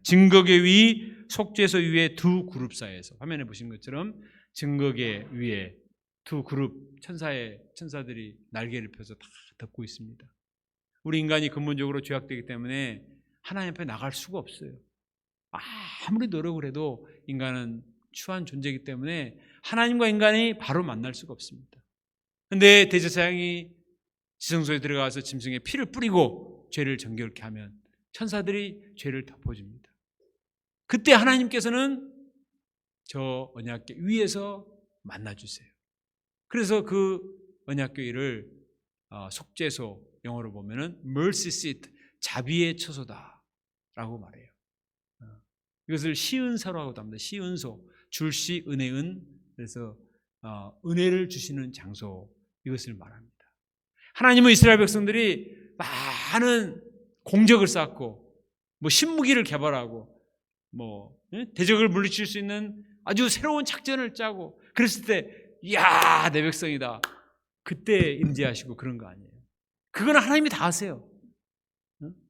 증거궤 위 속죄소 위에 두 그룹 사이에서, 화면에 보신 것처럼 증거궤 위에 두 그룹 천사들이 날개를 펴서 다 덮고 있습니다. 우리 인간이 근본적으로 죄악되기 때문에 하나님 앞에 나갈 수가 없어요. 아무리 노력을 해도 인간은 추한 존재이기 때문에 하나님과 인간이 바로 만날 수가 없습니다. 그런데 대제사장이 지성소에 들어가서 짐승의 피를 뿌리고 죄를 정결케 하면 천사들이 죄를 덮어줍니다. 그때 하나님께서는 저 언약궤 위에서 만나주세요. 그래서 그 언약궤를 속죄소, 영어로 보면은 mercy seat, 자비의 처소다 라고 말해요. 이것을 시은사로 하고도 합니다. 시은소, 줄시 은혜은, 그래서 은혜를 주시는 장소, 이것을 말합니다. 하나님은 이스라엘 백성들이 많은 공적을 쌓고 신무기를 개발하고 대적을 물리칠 수 있는 아주 새로운 작전을 짜고 그랬을 때 이야 내 백성이다, 그때 임재하시고 그런 거 아니에요. 그건 하나님이 다 하세요.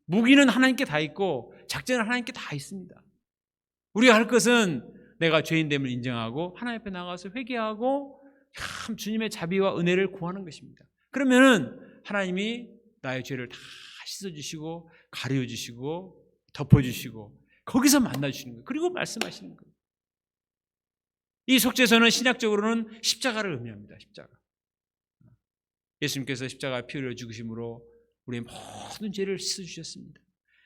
무기는 하나님께 다 있고 작전은 하나님께 다 있습니다. 우리가 할 것은 내가 죄인됨을 인정하고 하나님 앞에 나가서 회개하고 참 주님의 자비와 은혜를 구하는 것입니다. 그러면은 하나님이 나의 죄를 다 씻어주시고 가려주시고 덮어주시고 거기서 만나주시는 거예요. 그리고 말씀하시는 거예요. 이 속죄소는 신약적으로는 십자가를 의미합니다. 십자가. 예수님께서 십자가에 피 흘려 죽으심으로 우리의 모든 죄를 씻어주셨습니다.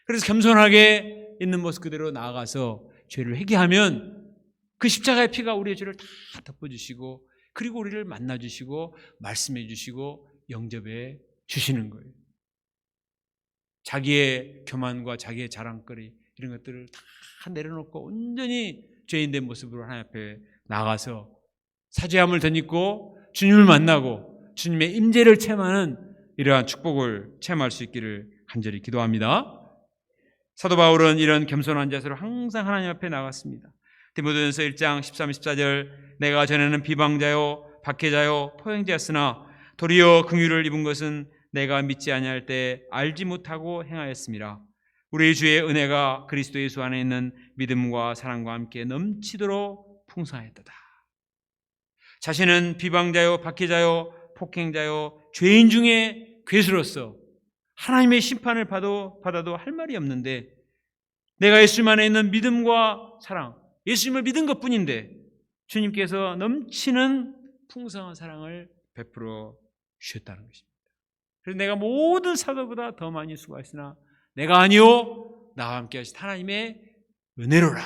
그래서 겸손하게 있는 모습 그대로 나아가서 죄를 회개하면 그 십자가의 피가 우리의 죄를 다 덮어주시고 그리고 우리를 만나주시고 말씀해 주시고 영접해 주시는 거예요. 자기의 교만과 자기의 자랑거리 이런 것들을 다 내려놓고 온전히 죄인된 모습으로 하나님 앞에 나가서 사죄함을 덧입고 주님을 만나고 주님의 임재를 체험하는 이러한 축복을 체험할 수 있기를 간절히 기도합니다. 사도 바울은 이런 겸손한 자세로 항상 하나님 앞에 나갔습니다. 디모데전서 1장 13, 14절 내가 전에는 비방자요 박해자요 포행자였으나 도리어 긍휼을 입은 것은 내가 믿지 아니할 때 알지 못하고 행하였음이라. 우리 주의 은혜가 그리스도 예수 안에 있는 믿음과 사랑과 함께 넘치도록 풍성하였도다. 자신은 비방자요 박해자요 폭행자요 죄인 중에 괴수로서 하나님의 심판을 받아도 할 말이 없는데 내가 예수님 안에 있는 믿음과 사랑, 예수님을 믿은 것뿐인데 주님께서 넘치는 풍성한 사랑을 베풀어 주셨다는 것입니다. 그래서 내가 모든 사도보다 더 많이 수고했으나 내가 아니요 나와 함께 하신 하나님의 은혜로라.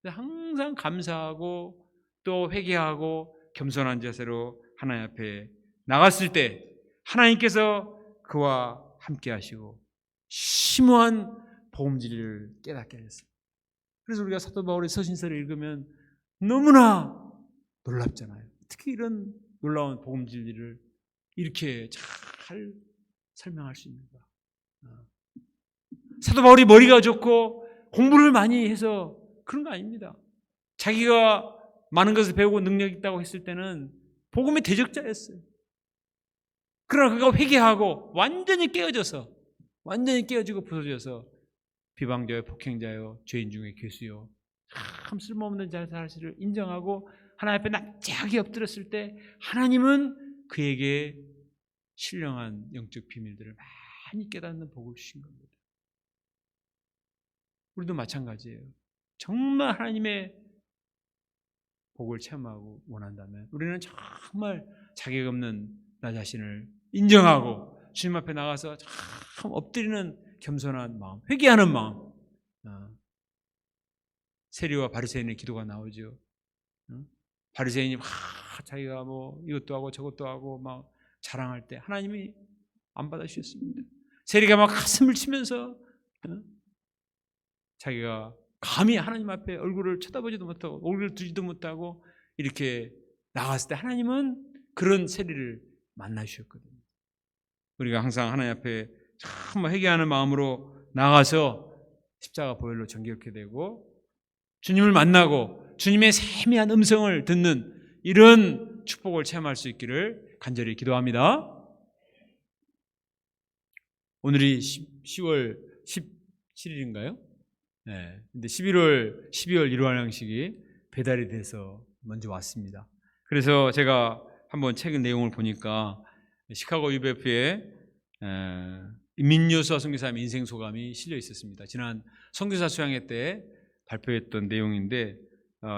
항상 감사하고 또 회개하고 겸손한 자세로 하나님 앞에 나갔을 때 하나님께서 그와 함께 하시고 심오한 복음 진리를 깨닫게 하셨습니다. 그래서 우리가 사도 바울의 서신서를 읽으면 너무나 놀랍잖아요. 특히 이런 놀라운 복음 진리를 이렇게 잘 설명할 수 있는가. 사도 바울이 머리가 좋고 공부를 많이 해서 그런 거 아닙니다. 자기가 많은 것을 배우고 능력 있다고 했을 때는 복음의 대적자였어요. 그러나 그가 회개하고 완전히 깨어지고 부서져서 비방자요 폭행자요 죄인 중에 괴수요 참 쓸모없는 사실을 인정하고 하나님 앞에 납작하게 엎드렸을 때 하나님은 그에게 신령한 영적 비밀들을 많이 깨닫는 복을 주신 겁니다. 우리도 마찬가지예요. 정말 하나님의 복을 체험하고 원한다면 우리는 정말 자격 없는 나 자신을 인정하고 주님 앞에 나가서 참 엎드리는 겸손한 마음, 회개하는 마음. 세리와 바리새인의 기도가 나오죠. 바리새인이 자기가 이것도 하고 저것도 하고 막 자랑할 때 하나님이 안 받아주셨습니다. 세리가 막 가슴을 치면서 자기가 감히 하나님 앞에 얼굴을 쳐다보지도 못하고 얼굴을 두지도 못하고 이렇게 나갔을 때 하나님은 그런 세리를 만나주셨거든요. 우리가 항상 하나님 앞에 정말 회개하는 마음으로 나가서 십자가 보혈로 정결케 되고 주님을 만나고 주님의 세미한 음성을 듣는 이런 축복을 체험할 수 있기를 간절히 기도합니다. 오늘이 10월 17일인가요? 네. 근데 12월 1월 양식이 배달이 돼서 먼저 왔습니다. 그래서 제가 한번 책 내용을 보니까 시카고 UBF에 민요수아 선교사님의 인생 소감이 실려 있었습니다. 지난 선교사 수양회 때 발표했던 내용인데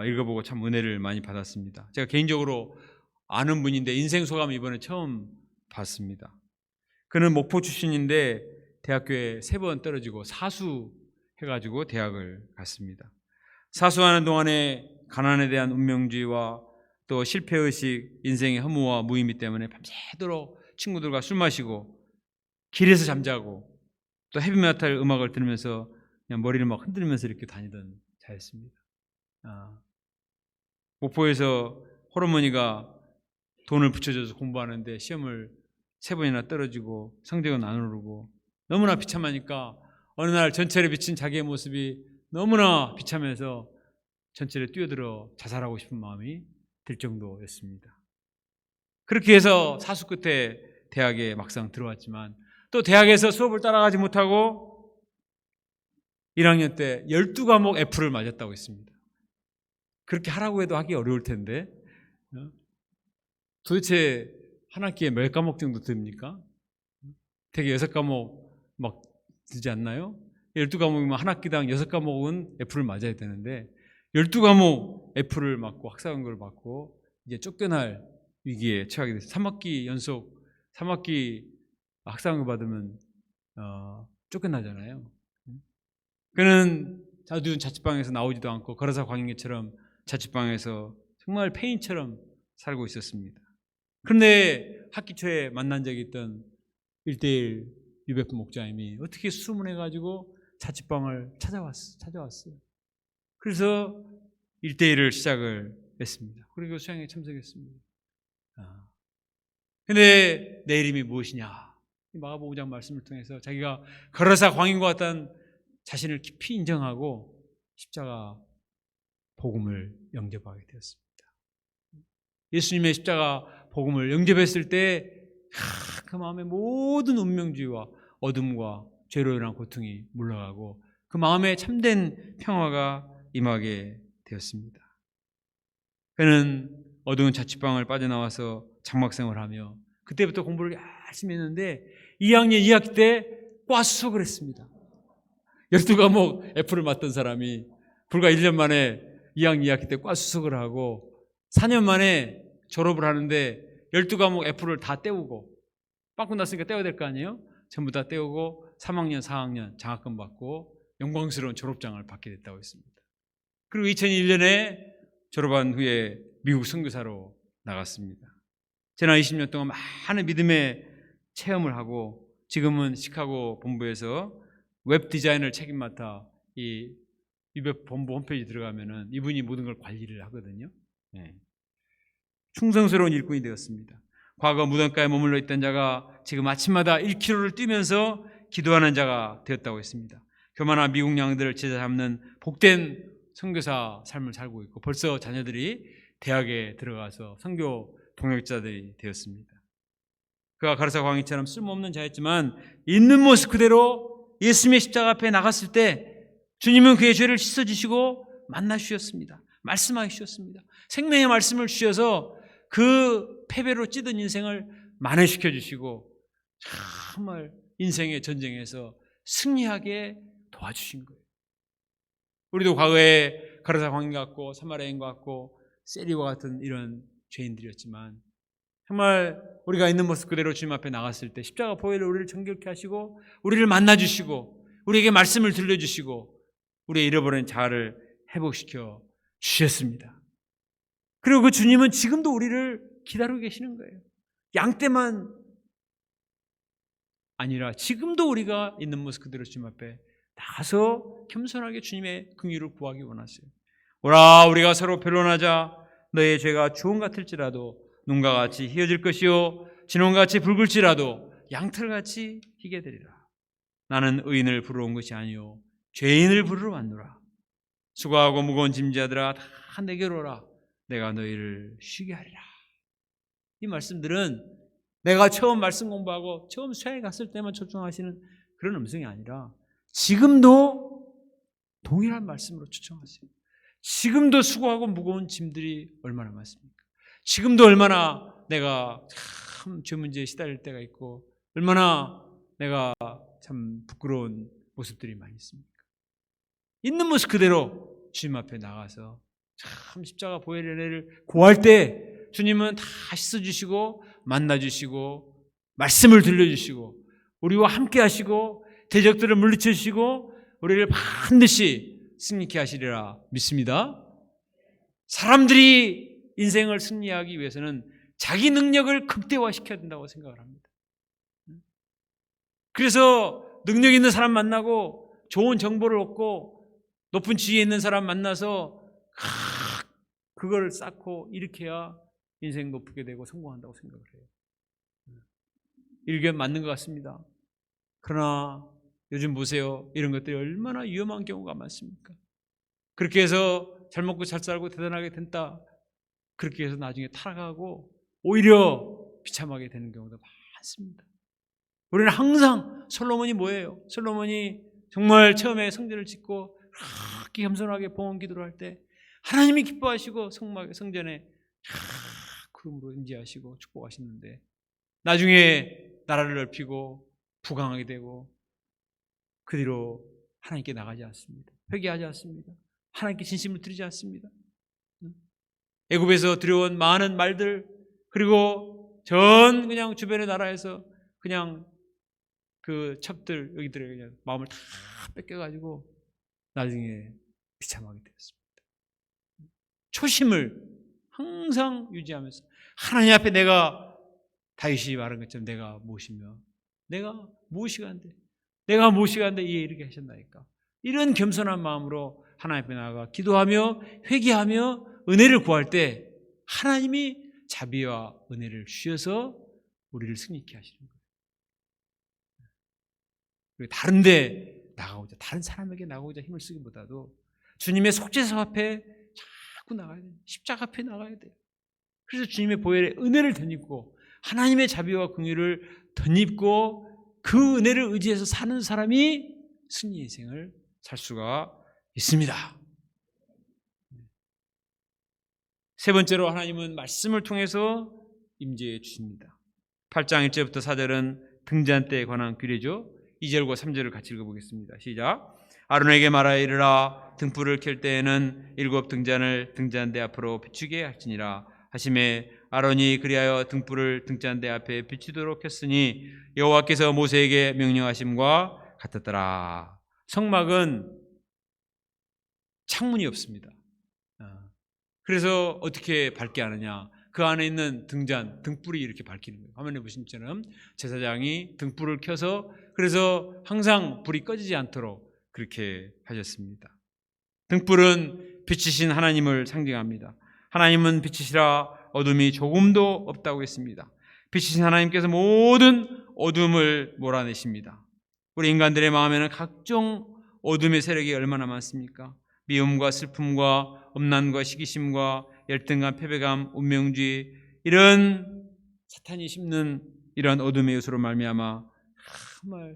읽어보고 참 은혜를 많이 받았습니다. 제가 개인적으로 아는 분인데 인생 소감 이번에 처음 봤습니다. 그는 목포 출신인데 대학교에 3번 떨어지고 사수해가지고 대학을 갔습니다. 사수하는 동안에 가난에 대한 운명주의와 또 실패의식, 인생의 허무와 무의미 때문에 밤새도록 친구들과 술 마시고 길에서 잠자고 또 헤비메탈 음악을 들으면서 그냥 머리를 막 흔들면서 이렇게 다니던 자였습니다. 목포에서 홀어머니가 돈을 붙여줘서 공부하는데 시험을 3번이나 떨어지고 성적은 안 오르고 너무나 비참하니까 어느 날 전철에 비친 자기의 모습이 너무나 비참해서 전철에 뛰어들어 자살하고 싶은 마음이 들 정도였습니다. 그렇게 해서 사수 끝에 대학에 막상 들어왔지만 또 대학에서 수업을 따라가지 못하고 1학년 때 12과목 F를 맞았다고 했습니다. 그렇게 하라고 해도 하기 어려울 텐데 도대체 한 학기에 몇 과목 정도 듭니까? 되게 6과목 막 되지 않나요? 12과목이면 한 학기당 6과목은 F를 맞아야 되는데 12과목 F를 맞고 학사연구를 받고 이제 쫓겨날 위기에 처하게 됐어요. 3학기 연속 3학기 학사연구 받으면 쫓겨나잖아요. 그는 자두운 자취방에서 나오지도 않고 거라사 광인계처럼 자취방에서 정말 폐인처럼 살고 있었습니다. 그런데 학기 초에 만난 적이 있던 1:1 UBF 목자님이 어떻게 수문해가지고 자취방을 찾아왔어요. 그래서 1:1을 시작을 했습니다. 그리고 수양에 참석했습니다. 근데 내 이름이 무엇이냐? 마가복음 5장 말씀을 통해서 자기가 거라사 광인과 같은 자신을 깊이 인정하고 십자가 복음을 영접하게 되었습니다. 예수님의 십자가 복음을 영접했을 때 그 마음의 모든 운명주의와 어둠과 죄로 인한 고통이 물러가고 그 마음에 참된 평화가 임하게 되었습니다. 그는 어두운 자취방을 빠져나와서 장막생활을 하며 그때부터 공부를 열심히 했는데 2학년 2학기 때 과수석을 했습니다. 12과목 F를 맞던 사람이 불과 1년 만에 2학년 2학기 때 과수석을 하고 4년 만에 졸업을 하는데 12과목 F를 다 떼우고 빵꾸 났으니까 떼어야 될 거 아니에요? 전부 다 떼우고 3학년 4학년 장학금 받고 영광스러운 졸업장을 받게 됐다고 했습니다. 그리고 2001년에 졸업한 후에 미국 선교사로 나갔습니다. 지난 20년 동안 많은 믿음의 체험을 하고 지금은 시카고 본부에서 웹 디자인을 책임 맡아 이 UBF 본부 홈페이지 들어가면은 이분이 모든 걸 관리를 하거든요. 네. 충성스러운 일꾼이 되었습니다. 과거 무덤가에 머물러 있던 자가 지금 아침마다 1km를 뛰면서 기도하는 자가 되었다고 했습니다. 교만한 미국 양들을 제자 잡는 복된 선교사 삶을 살고 있고 벌써 자녀들이 대학에 들어가서 선교 동역자들이 되었습니다. 그가 가르사 광인처럼 쓸모없는 자였지만 있는 모습 그대로 예수님의 십자가 앞에 나갔을 때 주님은 그의 죄를 씻어주시고 만나주셨습니다. 말씀하게 주셨습니다. 생명의 말씀을 주셔서 그 패배로 찌든 인생을 만회시켜 주시고 정말 인생의 전쟁에서 승리하게 도와주신 거예요. 우리도 과거에 가르사 광인 같고 사마리아인 같고 세리와 같은 이런 죄인들이었지만 정말 우리가 있는 모습 그대로 주님 앞에 나갔을 때 십자가 보혈로 우리를 정결케 하시고 우리를 만나주시고 우리에게 말씀을 들려주시고 우리의 잃어버린 자아를 회복시켜 주셨습니다. 그리고 그 주님은 지금도 우리를 기다리고 계시는 거예요. 양떼만 아니라 지금도 우리가 있는 모습 그대로 주님 앞에 나가서 겸손하게 주님의 긍휼을 구하기 원하세요. 오라 우리가 서로 변론하자. 너의 죄가 주홍 같을지라도 눈과 같이 희어질 것이요 진홍같이 붉을지라도 양털같이 희게 되리라. 나는 의인을 부르러 온 것이 아니요 죄인을 부르러 왔노라. 수고하고 무거운 짐자들아 다 내게로 오라. 내가 너희를 쉬게 하리라. 이 말씀들은 내가 처음 말씀 공부하고 처음 수양에 갔을 때만 초청하시는 그런 음성이 아니라 지금도 동일한 말씀으로 초청하세요. 지금도 수고하고 무거운 짐들이 얼마나 많습니까? 지금도 얼마나 내가 참 죄 문제에 시달릴 때가 있고 얼마나 내가 참 부끄러운 모습들이 많이 있습니까? 있는 모습 그대로 주님 앞에 나가서 참 십자가 보혈의 은혜를 구할 때 주님은 다 씻어주시고 만나주시고 말씀을 들려주시고 우리와 함께 하시고 대적들을 물리쳐주시고 우리를 반드시 승리케 하시리라 믿습니다. 사람들이 인생을 승리하기 위해서는 자기 능력을 극대화시켜야 된다고 생각을 합니다. 그래서 능력 있는 사람 만나고 좋은 정보를 얻고 높은 지위에 있는 사람 만나서 그걸 쌓고 일으켜야 인생 높게 되고 성공한다고 생각을 해요. 일견 맞는 것 같습니다. 그러나 요즘 보세요. 이런 것들이 얼마나 위험한 경우가 많습니까? 그렇게 해서 잘 먹고 잘 살고 대단하게 된다. 그렇게 해서 나중에 타락하고 오히려 비참하게 되는 경우도 많습니다. 우리는 항상 솔로몬이 뭐예요? 솔로몬이 정말 처음에 성전을 짓고 그렇게 겸손하게 봉헌 기도를 할 때 하나님이 기뻐하시고 성전에 그름으로 임재하시고 축복하시는데 나중에 나라를 넓히고 부강하게 되고 그 뒤로 하나님께 나가지 않습니다. 회개하지 않습니다. 하나님께 진심을 드리지 않습니다. 애굽에서 들여온 많은 말들 그리고 전 그냥 주변의 나라에서 그냥 그 첩들 여기들의 그냥 마음을 다 뺏겨가지고 나중에 비참하게 되었습니다. 초심을 항상 유지하면서 하나님 앞에 내가 다윗이 말한 것처럼 내가 무엇이며 내가 무엇이 간데 내가 무엇이 간데 이에 이르게 하셨나이까. 이런 겸손한 마음으로 하나님 앞에 나아가 기도하며 회개하며 은혜를 구할 때 하나님이 자비와 은혜를 주셔서 우리를 승리케 하시는 거예요. 그리고 다른 데 나가고자 다른 사람에게 나가고자 힘을 쓰기보다도 주님의 속죄소 앞에 자꾸 나가야 돼요. 십자가 앞에 나가야 돼요. 그래서 주님의 보혈의 은혜를 덧입고 하나님의 자비와 긍휼을 덧입고 그 은혜를 의지해서 사는 사람이 승리 인생을 살 수가 있습니다. 세 번째로 하나님은 말씀을 통해서 임재해 주십니다. 8장 1절부터 4절은 등잔 때에 관한 규례죠. 2절과 3절을 같이 읽어보겠습니다. 시작. 아론에게 말하여 이르라. 등불을 켤 때에는 7 등잔을 등잔대 앞으로 비추게 할지니라 하심에 아론이 그리하여 등불을 등잔대 앞에 비추도록 했으니 여호와께서 모세에게 명령하심과 같았더라. 성막은 창문이 없습니다. 그래서 어떻게 밝게 하느냐? 그 안에 있는 등잔, 등불이 이렇게 밝히는 거예요. 화면에 보신 것처럼 제사장이 등불을 켜서 그래서 항상 불이 꺼지지 않도록 그렇게 하셨습니다. 등불은 빛이신 하나님을 상징합니다. 하나님은 빛이시라 어둠이 조금도 없다고 했습니다. 빛이신 하나님께서 모든 어둠을 몰아내십니다. 우리 인간들의 마음에는 각종 어둠의 세력이 얼마나 많습니까? 미움과 슬픔과 엄난과 시기심과 열등감, 패배감, 운명주의 이런 사탄이 심는 이런 어둠의 요소로 말미암아 정말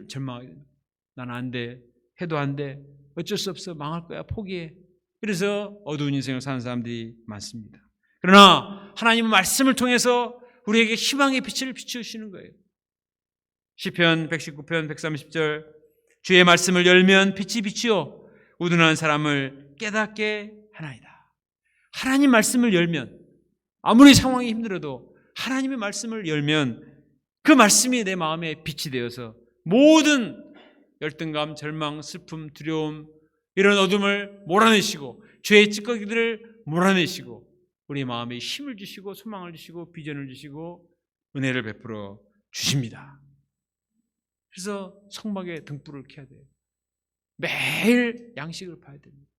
절망하게 됩니다. 나는 안 돼, 해도 안 돼, 어쩔 수 없어, 망할 거야, 포기해. 그래서 어두운 인생을 사는 사람들이 많습니다. 그러나 하나님은 말씀을 통해서 우리에게 희망의 빛을 비추시는 거예요. 시편 119편 130절 주의 말씀을 열면 빛이 비치어 우둔한 사람을 깨닫게 하나이다. 하나님 말씀을 열면 아무리 상황이 힘들어도 하나님의 말씀을 열면 그 말씀이 내 마음에 빛이 되어서 모든 열등감, 절망, 슬픔, 두려움 이런 어둠을 몰아내시고 죄의 찌꺼기들을 몰아내시고 우리 마음에 힘을 주시고 소망을 주시고 비전을 주시고 은혜를 베풀어 주십니다. 그래서 성막에 등불을 켜야 돼요. 매일 양식을 봐야 됩니다.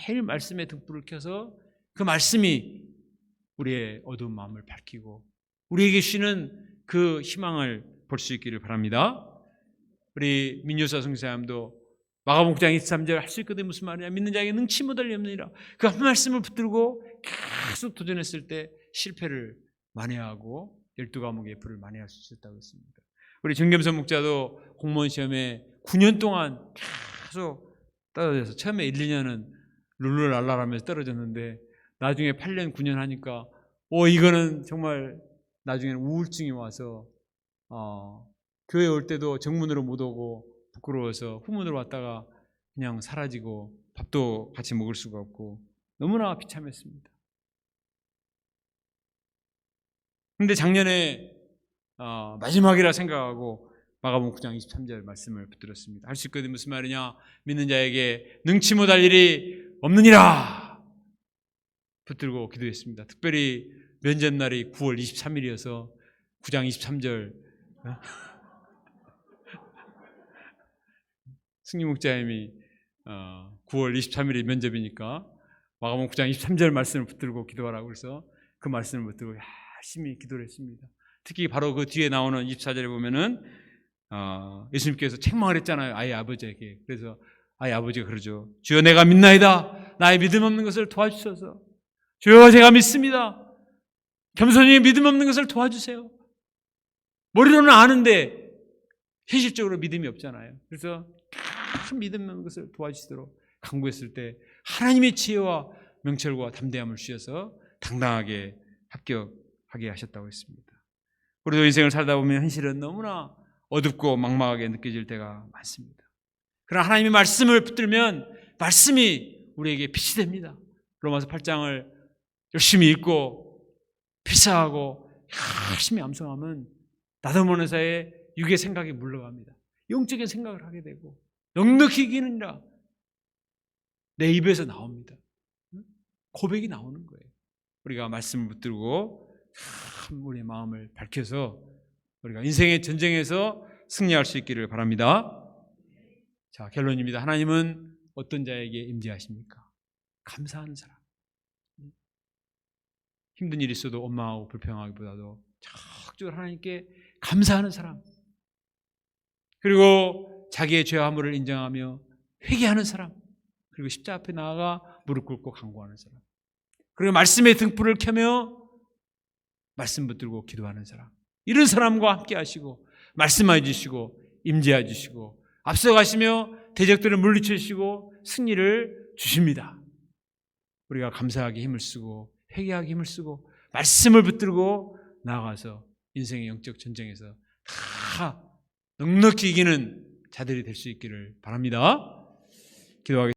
매일 말씀의 등불을 켜서 그 말씀이 우리의 어두운 마음을 밝히고 우리에게 주시는 그 희망을 볼 수 있기를 바랍니다. 우리 민요사 성사함도 마가복음 9장 23절 할 수 있거든 무슨 말이냐, 믿는 자에게 능치 못할 리 없느니라. 그 한 말씀을 붙들고 계속 도전했을 때 실패를 만회하고 12과목의 F를 만회할 수 있었다고 했습니다. 우리 정겸선 목자도 공무원 시험에 9년 동안 계속 떨어져서 처음에 1, 2년은 룰루랄라라면서 떨어졌는데 나중에 8년, 9년 하니까 이거는 정말 나중에는 우울증이 와서 교회 올 때도 정문으로 못 오고 부끄러워서 후문으로 왔다가 그냥 사라지고 밥도 같이 먹을 수가 없고 너무나 비참했습니다. 그런데 작년에 마지막이라 생각하고 마가복음 9장 23절 말씀을 붙들었습니다. 할 수 있거든 무슨 말이냐, 믿는 자에게 능치 못할 일이 없느니라 붙들고 기도했습니다. 특별히 면접날이 9월 23일이어서 9장 23절 승리 목자님이 9월 23일이 면접이니까 마가복음 9장 23절 말씀을 붙들고 기도하라고 해서 그 말씀을 붙들고 열심히 기도를 했습니다. 특히 바로 그 뒤에 나오는 24절에 보면은 예수님께서 책망을 했잖아요, 아이 아버지에게. 그래서 아이 아버지가 그러죠. 주여 내가 믿나이다. 나의 믿음 없는 것을 도와주셔서. 주여 제가 믿습니다. 겸손히 믿음 없는 것을 도와주세요. 머리로는 아는데 현실적으로 믿음이 없잖아요. 그래서 큰 믿음 없는 것을 도와주시도록 간구했을 때 하나님의 지혜와 명철과 담대함을 주셔서 당당하게 합격하게 하셨다고 했습니다. 우리도 인생을 살다 보면 현실은 너무나 어둡고 막막하게 느껴질 때가 많습니다. 그러나 하나님의 말씀을 붙들면 말씀이 우리에게 빛이 됩니다. 로마서 8장을 열심히 읽고 필사하고 열심히 암송하면 나도 모르는 사이에 육의 생각이 물러갑니다. 영적인 생각을 하게 되고 넉넉히 이기느니라 내 입에서 나옵니다. 고백이 나오는 거예요. 우리가 말씀을 붙들고 참 우리의 마음을 밝혀서 우리가 인생의 전쟁에서 승리할 수 있기를 바랍니다. 자, 결론입니다. 하나님은 어떤 자에게 임재하십니까? 감사하는 사람. 힘든 일이 있어도 원망하고 불평하기보다도 적극적으로 하나님께 감사하는 사람, 그리고 자기의 죄화물을 인정하며 회개하는 사람, 그리고 십자가 앞에 나아가 무릎 꿇고 간구하는 사람, 그리고 말씀의 등불을 켜며 말씀 붙들고 기도하는 사람, 이런 사람과 함께 하시고 말씀해 주시고 임재해 주시고 앞서가시며 대적들을 물리쳐 주시고 승리를 주십니다. 우리가 감사하게 힘을 쓰고 회개하게 힘을 쓰고 말씀을 붙들고 나아가서 인생의 영적 전쟁에서 다 넉넉히 이기는 자들이 될 수 있기를 바랍니다. 기도하겠습니다.